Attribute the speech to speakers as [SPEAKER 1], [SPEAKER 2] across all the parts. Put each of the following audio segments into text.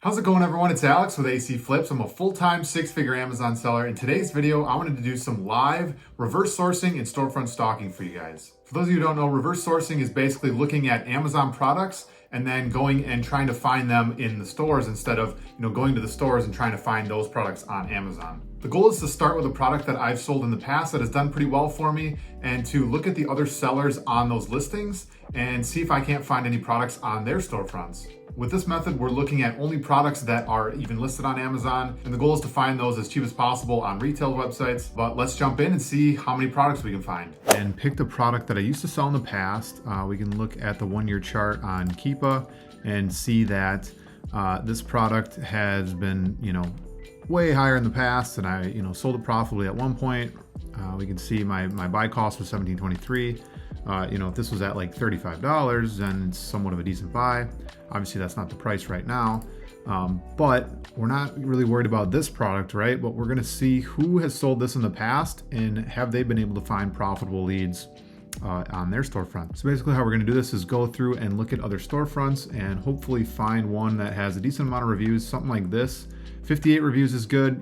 [SPEAKER 1] How's it going, everyone? It's Alex with AC Flips. I'm a full-time six-figure Amazon seller. In today's video, I wanted to do some live reverse sourcing and storefront stalking for you guys. For those of you who don't know, reverse sourcing is basically looking at Amazon products and then going and trying to find them in the stores instead of going to the stores and trying to find those products on Amazon. The goal is to start with a product that I've sold in the past that has done pretty well for me and to look at the other sellers on those listings and see if I can't find any products on their storefronts. With this method, we're looking at only products that are even listed on Amazon, and the goal is to find those as cheap as possible on retail websites. But let's jump in and see how many products we can find. And pick the product that I used to sell in the past. We can look at the 1-year chart on Keepa and see that this product has been, way higher in the past, and I, sold it profitably at one point. We can see my buy cost was $17.23. If this was at like $35, then it's somewhat of a decent buy. Obviously, that's not the price right now, but we're not really worried about this product, right? But we're going to see who has sold this in the past and have they been able to find profitable leads on their storefront. So basically how we're going to do this is go through and look at other storefronts and hopefully find one that has a decent amount of reviews, something like this. 58 reviews is good,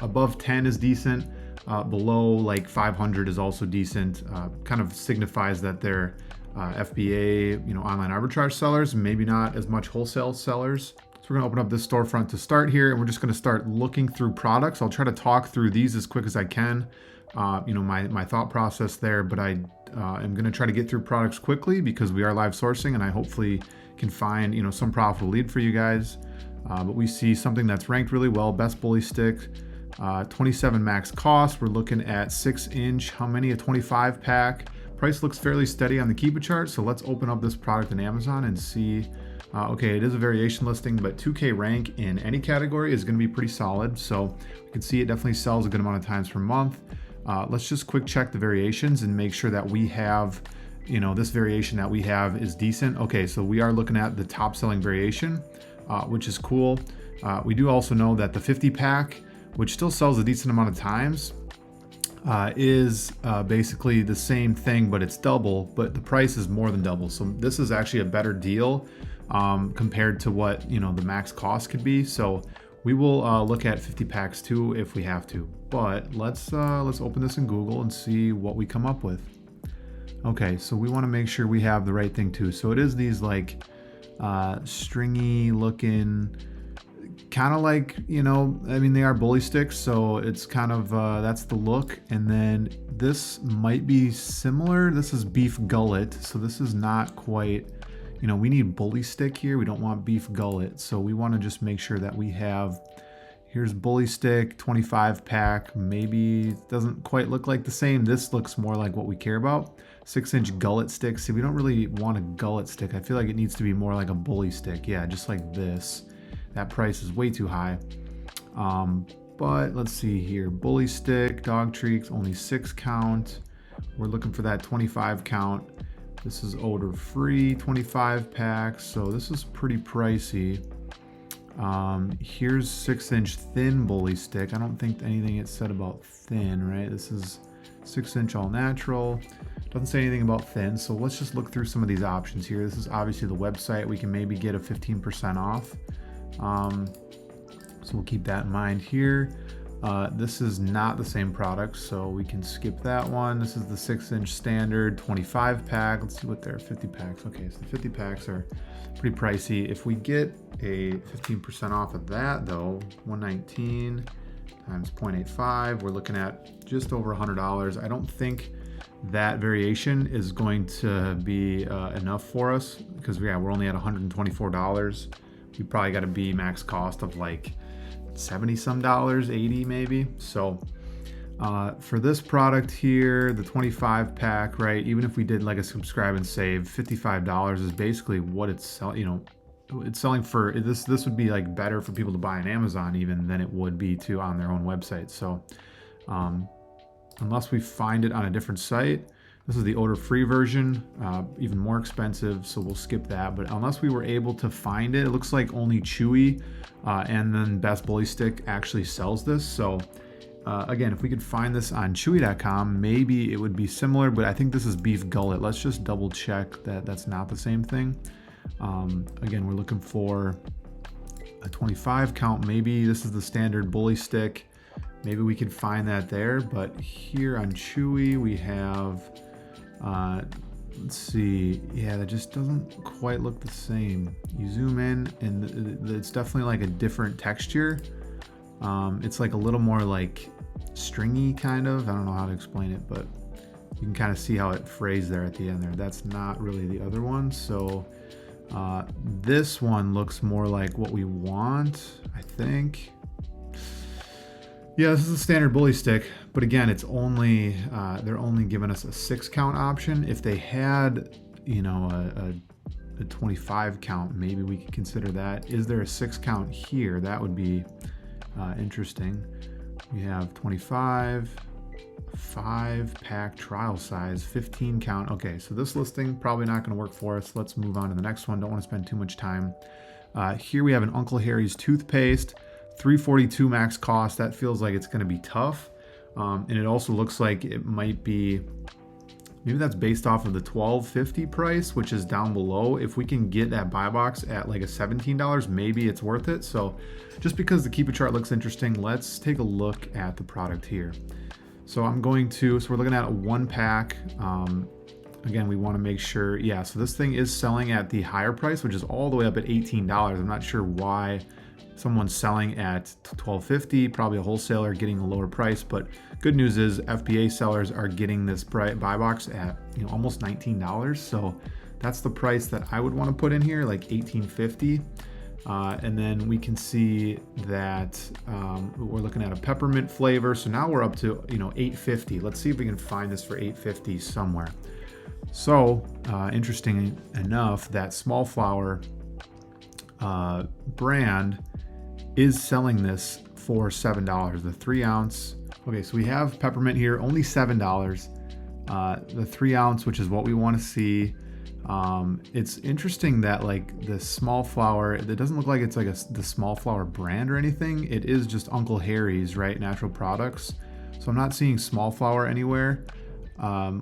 [SPEAKER 1] above 10 is decent. Below like 500 is also decent. Kind of signifies that they're FBA, online arbitrage sellers, maybe not as much wholesale sellers. So we're gonna open up this storefront to start here, and we're just gonna start looking through products. I'll try to talk through these as quick as I can. My thought process there, but I am gonna try to get through products quickly because we are live sourcing, and I hopefully can find some profitable lead for you guys. But we see something that's ranked really well, best bully stick. 27 max cost. We're looking at 6-inch. How many? A 25 pack. Price looks fairly steady on the Keepa chart. So let's open up this product in Amazon and see. Okay, it is a variation listing, but 2K rank in any category is going to be pretty solid. So you can see it definitely sells a good amount of times per month. Let's just quick check the variations and make sure that we have, this variation that we have is decent. Okay, so we are looking at the top selling variation, which is cool. We do also know that the 50 pack, which still sells a decent amount of times, is basically the same thing, but it's double, but the price is more than double. So this is actually a better deal compared to what the max cost could be. So we will look at 50 packs too if we have to. But let's open this in Google and see what we come up with. Okay, so we want to make sure we have the right thing too. So it is these like stringy looking, kind of like, they are bully sticks, so it's kind of, that's the look. And then this might be similar. This is beef gullet, so this is not quite, we need bully stick here. We don't want beef gullet, so we want to just make sure that we have, here's bully stick, 25 pack, maybe doesn't quite look like the same. This looks more like what we care about. 6-inch gullet stick. See, we don't really want a gullet stick. I feel like it needs to be more like a bully stick. Yeah, just like this. That price is way too high. But let's see here. Bully stick, dog treats, only 6 count. We're looking for that 25 count. This is odor free, 25 packs. So this is pretty pricey. Here's 6-inch thin bully stick. I don't think anything it said about thin, right? This is 6-inch all natural. Doesn't say anything about thin. So let's just look through some of these options here. This is obviously the website. We can maybe get a 15% off. So we'll keep that in mind here. This is not the same product, so we can skip that one. This is the 6-inch standard 25 pack. Let's see what their 50 packs. Okay, so the 50 packs are pretty pricey. If we get a 15% off of that though, 119 times 0.85, we're looking at just over $100. I don't think that variation is going to be enough for us because we're only at $124. You probably got to be max cost of like 70 some dollars, 80 maybe. So for this product here, the 25 pack, right? Even if we did like a subscribe and save, $55 is basically what it's selling. It's selling for. This would be like better for people to buy on Amazon even than it would be to on their own website. So unless we find it on a different site. This is the odor-free version, even more expensive, so we'll skip that. But unless we were able to find it, it looks like only Chewy and then Best Bully Stick actually sells this. So again, if we could find this on Chewy.com, maybe it would be similar, but I think this is beef gullet. Let's just double check that that's not the same thing. Again, we're looking for a 25 count. Maybe this is the standard bully stick. Maybe we could find that there, but here on Chewy we have, let's see, yeah, that just doesn't quite look the same. You zoom in and it's definitely like a different texture. It's like a little more like stringy kind of, I don't know how to explain it, but you can kind of see how it frays there at the end there. That's not really the other one. So this one looks more like what we want, I think. Yeah, this is a standard bully stick, but again, it's only, they're only giving us a 6 count option. If they had, you know, a 25 count, maybe we could consider that. Is there a 6 count here? That would be interesting. We have 25, 5-pack trial size, 15 count. Okay, so this listing probably not going to work for us. Let's move on to the next one. Don't want to spend too much time. Here we have an Uncle Harry's toothpaste. $342 max cost. That feels like it's going to be tough. And it also looks like it might be, maybe that's based off of the $12.50 price, which is down below. If we can get that buy box at like a $17, maybe it's worth it. So just because the Keep It chart looks interesting, let's take a look at the product here. So I'm going to, so we're looking at a 1-pack. Again, we want to make sure, yeah, so this thing is selling at the higher price, which is all the way up at $18. I'm not sure why someone's selling at $12.50, probably a wholesaler getting a lower price, but good news is FBA sellers are getting this buy box at, you know, almost $19. So that's the price that I would want to put in here, like $18.50. And then we can see that we're looking at a peppermint flavor. So now we're up to, you know, $8.50. Let's see if we can find this for $8.50 somewhere. So interesting enough, that Small Flower brand is selling this for $7, the 3 ounce. Okay, so we have peppermint here, only $7. The 3 ounce, which is what we want to see. It's interesting that like the Small Flower, it doesn't look like it's like the Small Flower brand or anything. It is just Uncle Harry's, right? Natural products. So I'm not seeing Small Flower anywhere,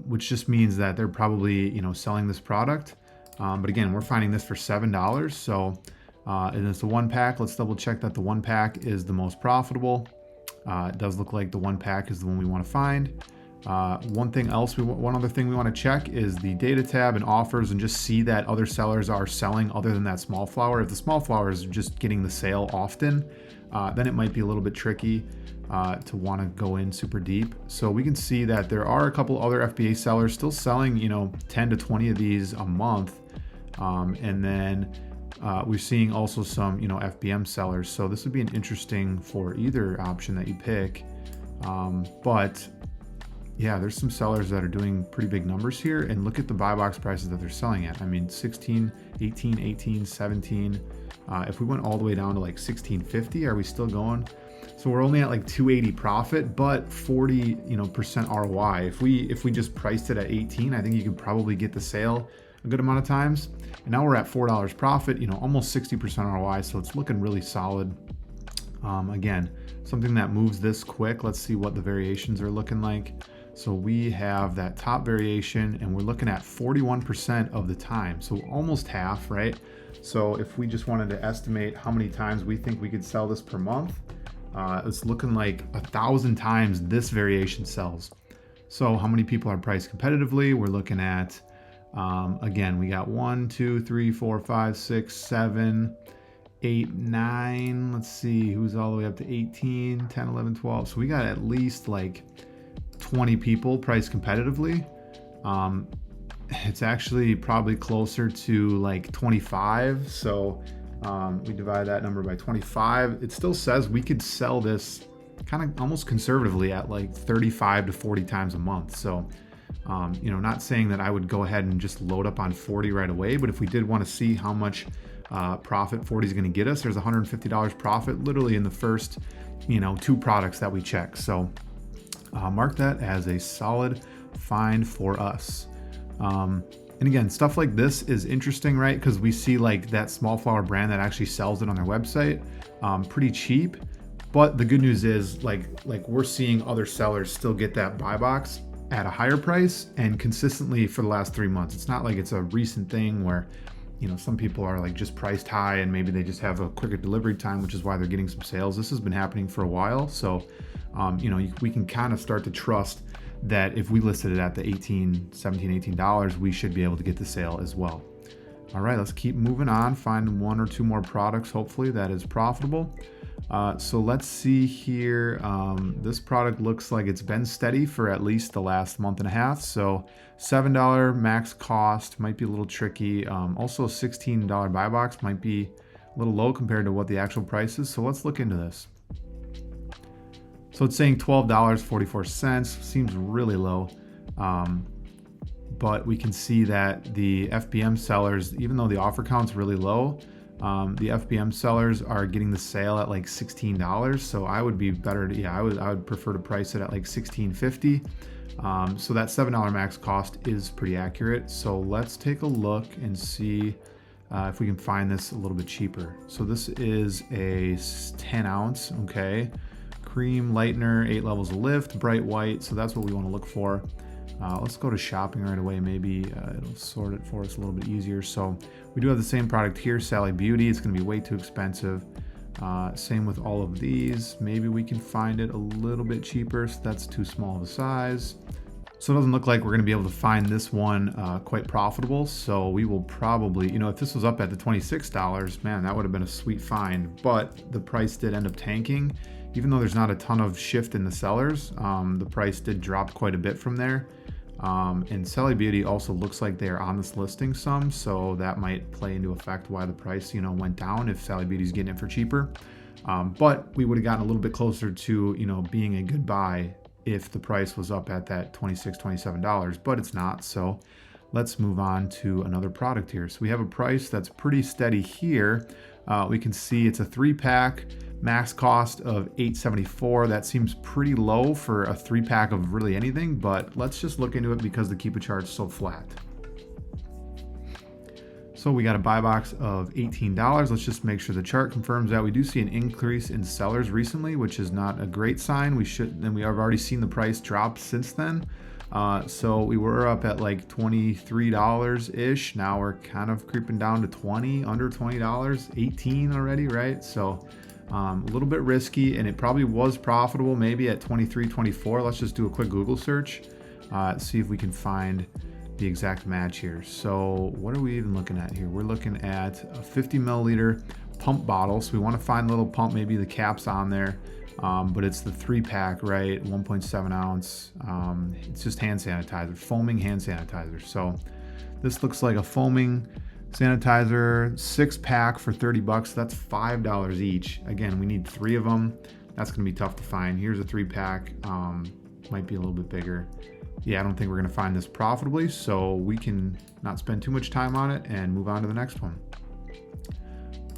[SPEAKER 1] which just means that they're probably, you know, selling this product. But again, we're finding this for $7. So and it's a 1-pack. Let's double check that the 1-pack is the most profitable. It does look like the 1-pack is the one we want to find. One other thing we want to check is the data tab and offers, and just see that other sellers are selling other than that Small Flower. If the Small Flower is just getting the sale often, then it might be a little bit tricky to want to go in super deep. So we can see that there are a couple other FBA sellers still selling, you know, 10 to 20 of these a month. And then we're seeing also some, you know, FBM sellers. So this would be an interesting for either option that you pick. But yeah, there's some sellers that are doing pretty big numbers here, and look at the buy box prices that they're selling at. I mean, 16, 18, 18, 17. If we went all the way down to like 16.50, are we still going? So we're only at like 280 profit, but 40, you know, % ROI. If we just priced it at 18, I think you could probably get the sale a good amount of times. And now we're at $4 profit, you know, almost 60% ROI. So it's looking really solid. Again, something that moves this quick. Let's see what the variations are looking like. So we have that top variation, and we're looking at 41% of the time. So almost half, right? So if we just wanted to estimate how many times we think we could sell this per month, it's looking like 1,000 times this variation sells. So how many people are priced competitively? We're looking at, again, we got 1, 2, 3, 4, 5, 6, 7, 8, 9. Let's see who's all the way up to 18, 10, 11, 12. So we got at least like 20 people priced competitively. It's actually probably closer to like 25. So we divide that number by 25. It still says we could sell this kind of almost conservatively at like 35 to 40 times a month. So, you know, not saying that I would go ahead and just load up on 40 right away, but if we did want to see how much profit 40 is going to get us, there's $150 profit literally in the first, you know, 2 products that we check. So mark that as a solid find for us. And again, stuff like this is interesting, right? Because we see like that Small Flower brand that actually sells it on their website pretty cheap. But the good news is like we're seeing other sellers still get that buy box at a higher price and consistently for the last 3 months. It's not like it's a recent thing where, you know, some people are like just priced high and maybe they just have a quicker delivery time, which is why they're getting some sales. This has been happening for a while. So, you know, we can kind of start to trust that if we listed it at the $17, $18, we should be able to get the sale as well. All right, let's keep moving on, find one or two more products, hopefully, that is profitable. So let's see here. This product looks like it's been steady for at least the last month and a half. So $7 max cost might be a little tricky. Also $16 buy box might be a little low compared to what the actual price is. So let's look into this. So it's saying $12.44, seems really low. But we can see that the FBM sellers, even though the offer count's really low, the FBM sellers are getting the sale at like $16. So I would be better to, I would prefer to price it at like $16.50. So that $7 max cost is pretty accurate. So let's take a look and see if we can find this a little bit cheaper. So this is a 10 ounce, okay. Cream, lightener, 8 levels of lift, bright white. So that's what we want to look for. Let's go to shopping right away. Maybe it'll sort it for us a little bit easier. So we do have the same product here, Sally Beauty. It's going to be way too expensive. Same with all of these. Maybe we can find it a little bit cheaper. So that's too small of a size. So it doesn't look like we're going to be able to find this one quite profitable. So we will probably, you know, if this was up at the $26, man, that would have been a sweet find. But the price did end up tanking. Even though there's not a ton of shift in the sellers, the price did drop quite a bit from there. And Sally Beauty also looks like they're on this listing some, so that might play into effect why the price, you know, went down if Sally Beauty's getting it for cheaper. But we would have gotten a little bit closer to, you know, being a good buy if the price was up at that $26, $27, but it's not. So let's move on to another product here. So we have a price that's pretty steady here. We can see it's a 3-pack. Max cost of $8.74. That seems pretty low for a 3-pack of really anything, but let's just look into it because the Keep It chart's so flat. So we got a buy box of $18. Let's just make sure the chart confirms that. We do see an increase in sellers recently, which is not a great sign. We have already seen the price drop since then. So we were up at like $23-ish. Now we're kind of creeping down to 20, under $20, 18 already, right? So a little bit risky, and it probably was profitable maybe at 23, 24. Let's just do a quick Google search, see if we can find the exact match here. So what are we even looking at here? We're looking at a 50 milliliter pump bottle. So we want to find a little pump, maybe the cap's on there, but it's the 3-pack, right? 1.7 ounce. It's just hand sanitizer, foaming hand sanitizer. So this looks like a foaming sanitizer 6-pack for $30. That's $5 each. Again, we need 3 of them. That's going to be tough to find. Here's a 3-pack. Might be a little bit bigger. Yeah, I don't think we're going to find this profitably, so we can not spend too much time on it and move on to the next one.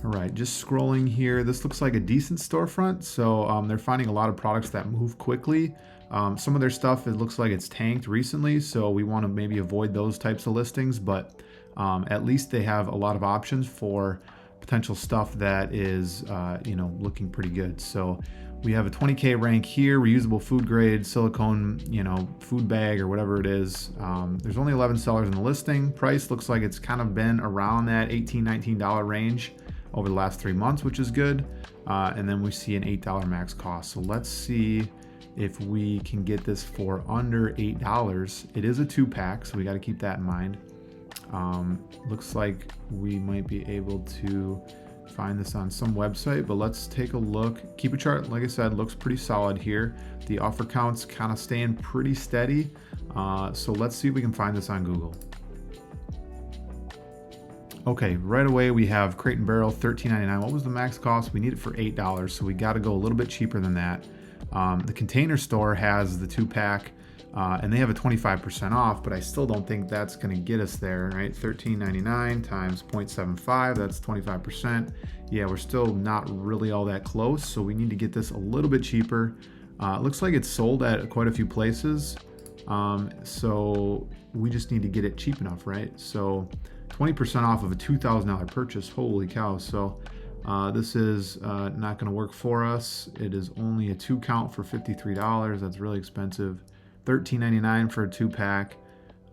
[SPEAKER 1] All right, just scrolling here. This looks like a decent storefront. So they're finding a lot of products that move quickly. Some of their stuff, it looks like it's tanked recently, so we want to maybe avoid those types of listings, but at least they have a lot of options for potential stuff that is, you know, looking pretty good. So we have a 20K rank here, reusable food grade, silicone, you know, food bag or whatever it is. There's only 11 sellers in the listing. Price looks like it's kind of been around that $18, $19 range over the last 3 months, which is good. And then we see an $8 max cost. So let's see if we can get this for under $8. It is a 2-pack, so we got to keep that in mind. Looks like we might be able to find this on some website, but let's take a look. Keep It chart, like I said, looks pretty solid here. The offer count's kind of staying pretty steady. So let's see if we can find this on Google. Okay, right away we have Crate and Barrel, $13.99. What was the max cost? We need it for $8, so we got to go a little bit cheaper than that. The Container Store has the 2-pack, and they have a 25% off, but I still don't think that's going to get us there, right? $13.99 times 0.75, that's 25%. Yeah, we're still not really all that close, so we need to get this a little bit cheaper. It looks like it's sold at quite a few places, so we just need to get it cheap enough, right? So 20% off of a $2,000 purchase, holy cow. So this is not going to work for us. It is only a 2 count for $53. That's really expensive. $13.99 for a 2-pack,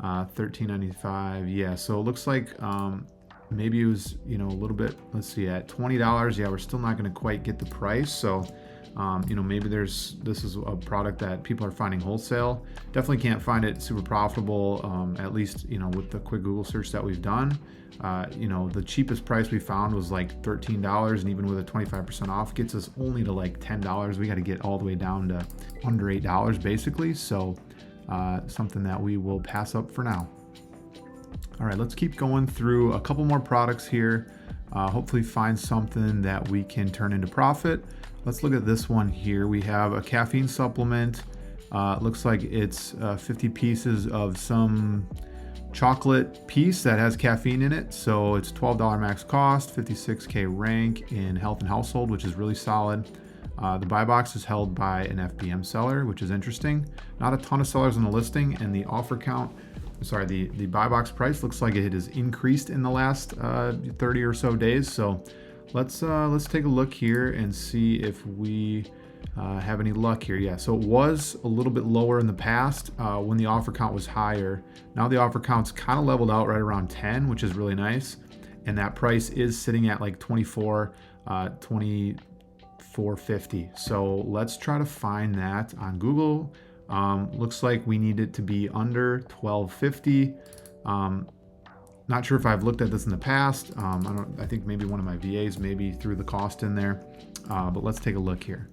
[SPEAKER 1] $13.95. Yeah, so it looks like maybe it was, you know, a little bit, let's see, at $20. Yeah, we're still not going to quite get the price. So, you know, maybe this is a product that people are finding wholesale. Definitely can't find it super profitable, at least, you know, with the quick Google search that we've done. You know, the cheapest price we found was like $13, and even with a 25% off gets us only to like $10. We got to get all the way down to under $8 basically. So something that we will pass up for now. All right, let's keep going through a couple more products here. Hopefully find something that we can turn into profit. Let's look at this one here. We have a caffeine supplement. Looks like it's 50 pieces of some chocolate piece that has caffeine in it. So it's $12 max cost, 56K rank in health and household, which is really solid. The buy box is held by an FBM seller, which is interesting. Not a ton of sellers on the listing, and the offer count, sorry, the buy box price looks like it has increased in the last 30 or so days. So let's take a look here and see if we have any luck here. Yeah, so it was a little bit lower in the past when the offer count was higher. Now the offer count's kind of leveled out right around 10, which is really nice. And that price is sitting at like 24.50. So let's try to find that on Google. Looks like we need it to be under 12.50. Not sure if I've looked at this in the past. I think maybe one of my VAs maybe threw the cost in there, but let's take a look here.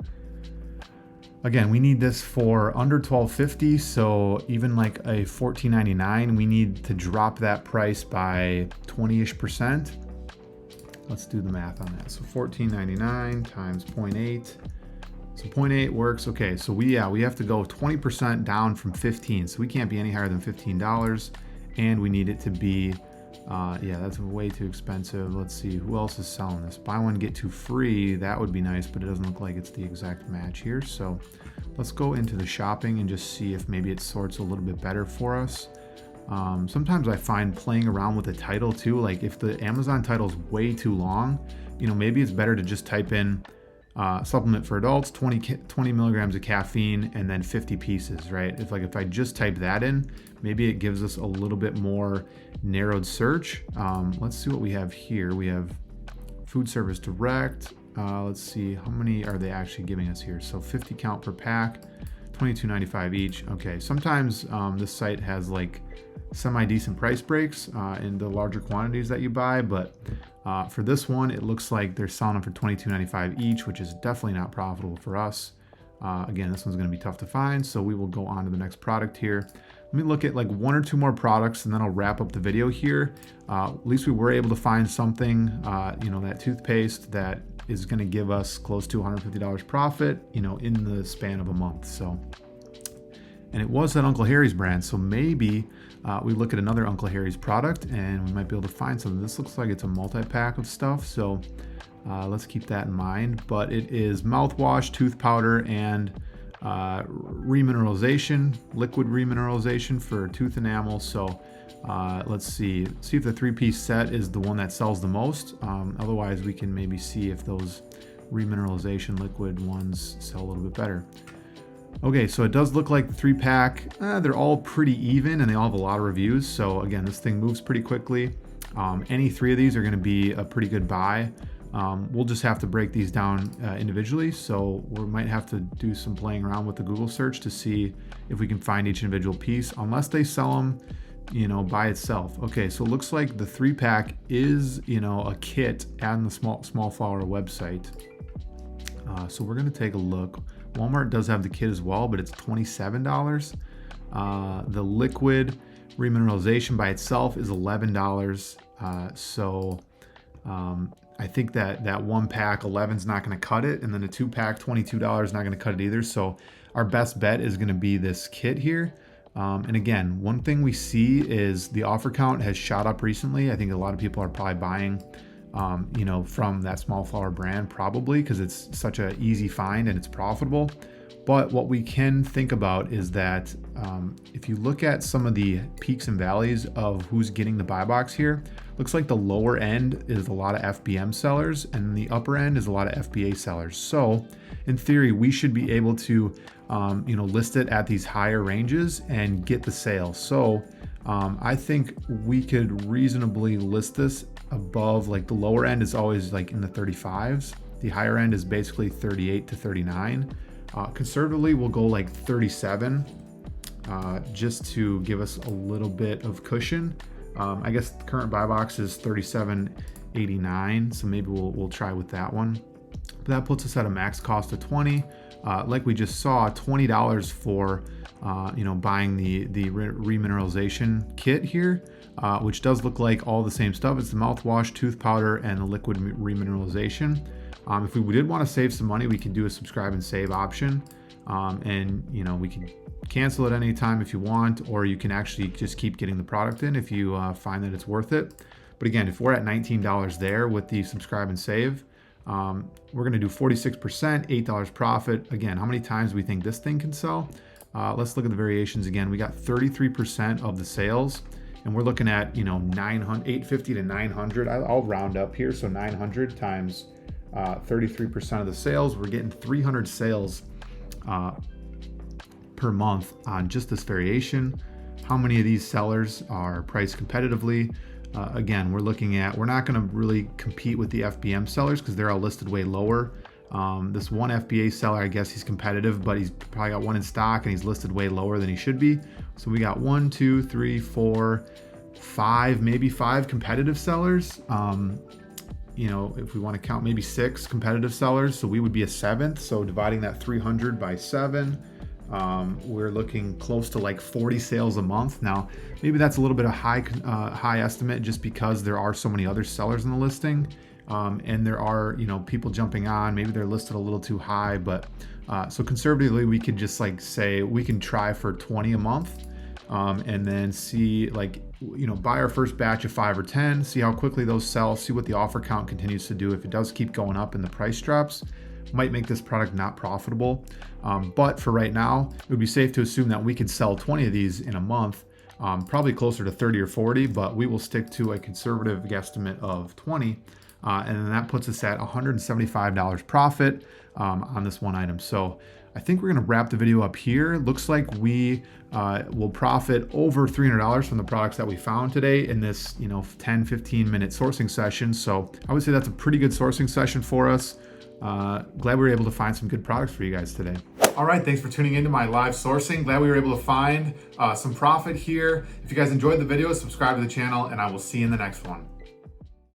[SPEAKER 1] Again, we need this for under $12.50, so even like a $14.99, we need to drop that price by 20-ish%. Let's do the math on that. So $14.99 times 0.8. So 0.8 works. Okay, so we have to go 20% down from 15. So we can't be any higher than $15, and we need it to be, yeah, that's way too expensive. Let's see, who else is selling this? Buy one, get two free. That would be nice, but it doesn't look like it's the exact match here. So let's go into the shopping and just see if maybe it sorts a little bit better for us. Sometimes I find playing around with the title too, like if the Amazon title is way too long, you know, maybe it's better to just type in supplement for adults, 20 milligrams of caffeine, and then 50 pieces, right? If I just type that in, maybe it gives us a little bit more narrowed search. Let's see what we have here. We have food service direct. Let's see, how many are they actually giving us here? So 50 count per pack, $22.95 each. Okay, sometimes this site has like semi-decent price breaks in the larger quantities that you buy, but for this one, it looks like they're selling them for $22.95 each, which is definitely not profitable for us. Again, this one's going to be tough to find, so we will go on to the next product here. Let me look at like one or two more products, and then I'll wrap up the video here. At least we were able to find something, you know, that toothpaste that is going to give us close to $150 profit, you know, in the span of a month. So, and it was that Uncle Harry's brand, so maybe we look at another Uncle Harry's product and we might be able to find something. This looks like it's a multi-pack of stuff, so let's keep that in mind. But it is mouthwash, tooth powder, and remineralization, liquid remineralization for tooth enamel. So let's see if the 3-piece set is the one that sells the most. Otherwise, we can maybe see if those remineralization liquid ones sell a little bit better. Okay, so it does look like the 3-pack, they're all pretty even and they all have a lot of reviews. So again, this thing moves pretty quickly. Any 3 of these are going to be a pretty good buy. We'll just have to break these down individually. So we might have to do some playing around with the Google search to see if we can find each individual piece, unless they sell them, you know, by itself. Okay, so it looks like the 3-pack is, you know, a kit on the small flower website. So we're going to take a look. Walmart does have the kit as well, but it's $27. The liquid remineralization by itself is $11. I think that 1-pack 11's not going to cut it, and then a 2-pack $22 is not going to cut it either. So our best bet is going to be this kit here. And again, one thing we see is the offer count has shot up recently. I think a lot of people are probably buying you know, from that small flower brand, probably because it's such an easy find and it's profitable. But what we can think about is that if you look at some of the peaks and valleys of who's getting the buy box here, looks like the lower end is a lot of FBM sellers and the upper end is a lot of FBA sellers. So in theory, we should be able to you know, list it at these higher ranges and get the sale. So I think we could reasonably list this above, like the lower end is always like in the 35s. The higher end is basically 38 to 39. Conservatively, we'll go like 37 just to give us a little bit of cushion. I guess the current buy box is 37.89, so maybe we'll try with that one. But that puts us at a max cost of 20. Like we just saw, $20 for buying the remineralization kit here, which does look like all the same stuff. It's the mouthwash, tooth powder, and the liquid remineralization. If we did want to save some money, we can do a subscribe and save option, and we can cancel at any time if you want, or you can actually just keep getting the product in if you find that it's worth it. But again, if we're at $19 there with the subscribe and save, we're going to do 46%, $8 profit. Again, how many times do we think this thing can sell? Let's look at the variations again. We got 33% of the sales, and we're looking at 850 to 900. I'll round up here, so 900 times 33% of the sales. We're getting 300 sales per month on just this variation. How many of these sellers are priced competitively? Again, we're not going to really compete with the FBM sellers because they're all listed way lower. This one FBA seller, I guess he's competitive, but he's probably got one in stock and he's listed way lower than he should be. So we got 1, 2, 3, 4, 5, maybe 5 competitive sellers. If we want to count, maybe 6 competitive sellers. So we would be a 7th. So dividing that 300 by 7, we're looking close to like 40 sales a month. Now, maybe that's a little bit of high estimate just because there are so many other sellers in the listing, and there are people jumping on. Maybe they're listed a little too high, but so conservatively, we could just say we can try for 20 a month, and then see buy our first batch of 5 or 10, see how quickly those sell, see what the offer count continues to do. If it does keep going up and the price drops, might make this product not profitable. But for right now, it would be safe to assume that we could sell 20 of these in a month, probably closer to 30 or 40, but we will stick to a conservative guesstimate of 20. And then that puts us at $175 profit on this one item. So I think we're gonna wrap the video up here. Looks like we will profit over $300 from the products that we found today in this 10-15 minute sourcing session. So I would say that's a pretty good sourcing session for us. Glad we were able to find some good products for you guys today. All right, thanks for tuning into my live sourcing. Glad we were able to find some profit here. If you guys enjoyed the video, subscribe to the channel, and I will see you in the next one.